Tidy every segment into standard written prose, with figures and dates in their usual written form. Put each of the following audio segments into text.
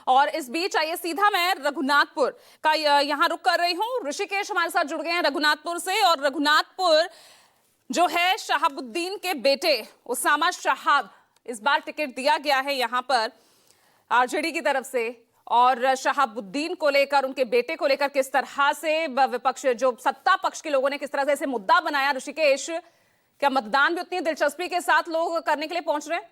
और इस बीच आइए सीधा मैं रघुनाथपुर का यहाँ रुक कर रही हूँ। ऋषिकेश हमारे साथ जुड़ गए हैं रघुनाथपुर से, और रघुनाथपुर जो है शहाबुद्दीन के बेटे उसामा शहाब, इस बार टिकट दिया गया है यहाँ पर आरजेडी की तरफ से। और शहाबुद्दीन को लेकर, उनके बेटे को लेकर किस तरह से विपक्ष, जो सत्ता पक्ष के लोगों ने किस तरह से इसे मुद्दा बनाया। ऋषिकेश, क्या मतदान भी उतनी दिलचस्पी के साथ लोग करने के लिए पहुंच रहे हैं?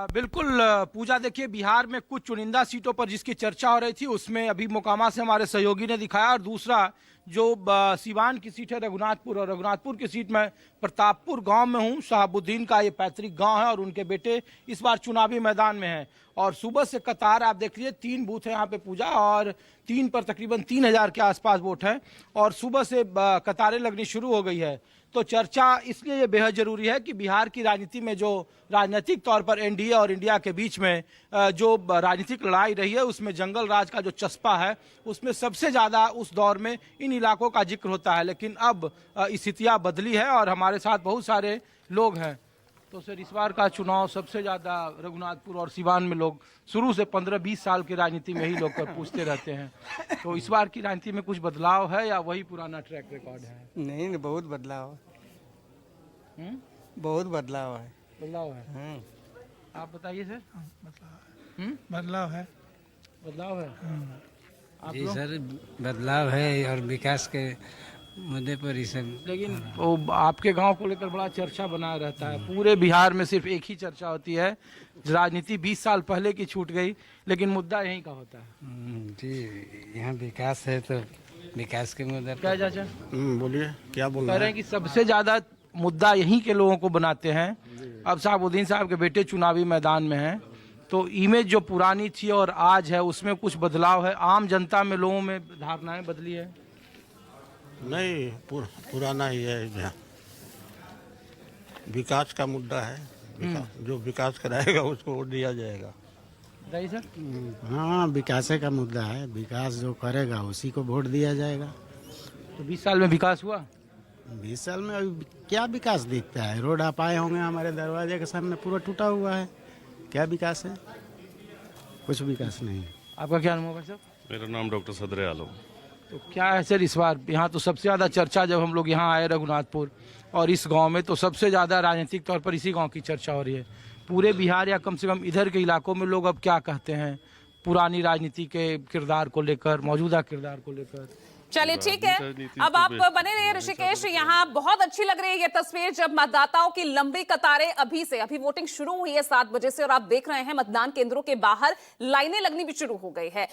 बिल्कुल पूजा, देखिए बिहार में कुछ चुनिंदा सीटों पर जिसकी चर्चा हो रही थी उसमें अभी मोकामा से हमारे सहयोगी ने दिखाया, और दूसरा जो सीवान की सीट है रघुनाथपुर, और रघुनाथपुर की सीट में प्रतापपुर गांव में हूं। शहाबुद्दीन का ये पैतृक गांव है और उनके बेटे इस बार चुनावी मैदान में हैं। और सुबह से कतार आप देख लीजिए, 3 बूथ है यहाँ पे पूजा, और 3 पर तकरीबन 3000 के आसपास वोट है, और सुबह से कतारें लगनी शुरू हो गई है। तो चर्चा इसलिए ये बेहद जरूरी है कि बिहार की राजनीति में जो राजनीतिक तौर पर एनडीए और इंडिया के बीच में जो राजनीतिक लड़ाई रही है, उसमें जंगल राज का जो चस्पा है, उसमें सबसे ज्यादा उस दौर में इन इलाकों का जिक्र होता है। लेकिन अब स्थितियां बदली है और हमारे साथ बहुत सारे लोग हैं। तो सर, इस बार का चुनाव सबसे ज्यादा रघुनाथपुर और सिवान में लोग शुरू से 15-20 साल की राजनीति में ही लोग पूछते रहते हैं, तो इस बार की राजनीति में कुछ बदलाव है या वही पुराना ट्रैक रिकॉर्ड है? नहीं, बहुत बदलाव है। बहुत बदलाव है। बदलाव है। आप बताइए सर। बदलाव है। बदलाव है। आप जी लोग? सर, बदलाव है और विकास के मुद्दे पर ही सब। लेकिन वो आपके गांव को लेकर बड़ा चर्चा बना रहता है। पूरे बिहार में सिर्फ एक ही चर्चा होती है, राजनीति 20 साल पहले की छूट गई, लेकिन मुद्दा यहीं का होता है। जी, यहाँ विकास है तो विकास के मुद्दे क्या पर। चाचा बोलिए, क्या बोल कह रहे हैं कि सबसे ज्यादा मुद्दा यहीं के लोगों को बनाते हैं। अब शहाबुद्दीन साहब के बेटे चुनावी मैदान में हैं, तो इमेज जो पुरानी थी और आज है उसमें कुछ बदलाव है। आम जनता में लोगों में धारणाएं बदली है। नहीं, पुराना ही है। यहाँ विकास का मुद्दा है। जो विकास कराएगा उसको वोट दिया जाएगा। बताइए सर। हाँ, विकास का मुद्दा है। विकास जो करेगा उसी को वोट दिया जाएगा। तो 20 साल में विकास हुआ? 20 साल में अभी क्या विकास दिखता है? रोड आप आए होंगे, हमारे दरवाजे के सामने पूरा टूटा हुआ है। क्या विकास है? कुछ विकास नहीं है। आपका क्या अनुभव है सर? मेरा नाम डॉक्टर सदरे आलम। तो क्या है सर इस बार यहाँ तो सबसे ज़्यादा चर्चा, जब हम लोग यहाँ आए रघुनाथपुर और इस गांव में, तो सबसे ज़्यादा राजनीतिक तौर पर इसी गांव की चर्चा हो रही है। पूरे बिहार या कम से कम इधर के इलाकों में लोग अब क्या कहते हैं पुरानी राजनीति के किरदार को लेकर, मौजूदा किरदार को लेकर? चलिए ठीक है, अब आप बने रहिए ऋषिकेश। यहाँ बहुत अच्छी लग रही है ये तस्वीर, जब मतदाताओं की लंबी कतारें अभी वोटिंग शुरू हुई है 7 बजे से, और आप देख रहे हैं मतदान केंद्रों के बाहर लाइनें लगनी भी शुरू हो गई है।